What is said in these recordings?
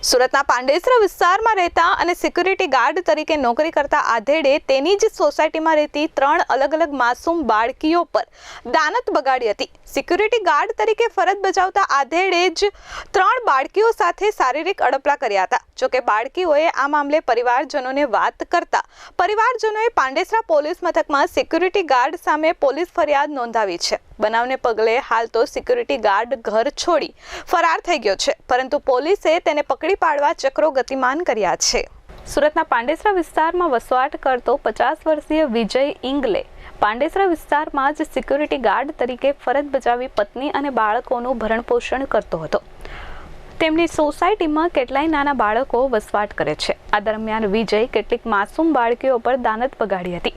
સુરતના પાંડેસરા વિસ્તારમાં રહેતા અને સિક્યુરિટી ગાર્ડ તરીકે નોકરી કરતા આધેડે તેની જ સોસાયટીમાં રહેતી 3 અલગ અલગ માસૂમ બાળકીઓ પર દાનત બગાડી હતી। સિક્યુરિટી ગાર્ડ તરીકે ફરજ બજાવતા આધેડે જ 3 બાળકીઓ સાથે શારીરિક અડપલા કર્યા હતા। જોકે બાળકીઓએ આ મામલે પરિવારજનોને વાત કરતા પરિવારજનોએ પાંડેસરા પોલીસ મથકમાં સિક્યુરિટી ગાર્ડ સામે પોલીસ ફરિયાદ નોંધાવી છે। બનાવને પગલે હાલ તો સિક્યુરિટી ગાર્ડ ઘર છોડી ફરાર થઈ ગયો છે, પરંતુ પોલીસે તેને પકડી પાડવા ચક્રો ગતિમાન કર્યા છે। સુરતના પાંડેસરા વિસ્તારમાં વસવાટ કરતો 50 વર્ષીય વિજય ઇંગલે પાંડેસરા વિસ્તારમાં જ સિક્યુરિટી ગાર્ડ તરીકે ફરજ બજાવી પત્ની અને બાળકોનું ભરણપોષણ કરતો હતો। તેમની સોસાયટીમાં કેટલાય નાના બાળકો વસવાટ કરે છે। આ દરમિયાન વિજય કેટલીક માસૂમ બાળકીઓ પર દાનત બગાડી હતી।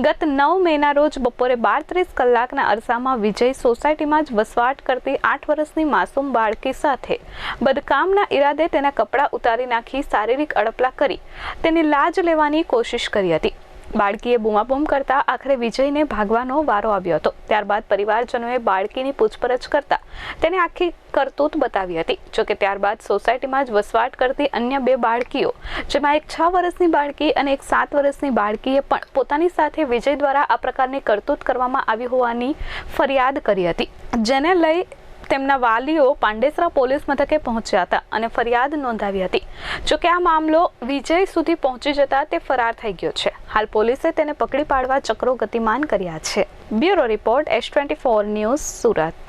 ગત 9 મેના રોજ બપોરે 12:30 કલાકના અરસામાં વિજય સોસાયટીમાં જ વસવાટ કરતી 8 વર્ષની માસૂમ બાળકી સાથે બદકામના ઈરાદે તેના કપડાં ઉતારી નાખી શારીરિક અડપલા કરી તેની લાજ લેવાની કોશિશ કરી હતી। બાળકીએ બૂમાબૂમ કરતા આખરે વિજયને ભાગવાનો વારો આવ્યો હતો। ત્યારબાદ પરિવારજનોએ બાળકીની પૂછપરછ કરતા તેને આખી કરતૂત બતાવી હતી। જોકે ત્યારબાદ સોસાયટીમાં જ વસવાટ કરતી અન્ય 2 બાળકીઓ, જેમાં એક 6 વર્ષની બાળકી અને એક 7 વર્ષની બાળકીએ પણ પોતાની સાથે વિજય દ્વારા આ પ્રકારની કરતૂત કરવામાં આવી હોવાની ફરિયાદ કરી હતી, જેને લઈ તેમના વાલીઓ પાંડેસરા પોલીસ મથકે પહોંચ્યા હતા અને ફરિયાદ નોંધાવી હતી। જોકે આ મામલો વિજય સુધી પહોંચી જતા તે ફરાર થઈ ગયો છે। હાલ પોલીસે તેને પકડી પાડવા ચક્રો ગતિમાન કર્યા છે। Bureau report S24 news Surat.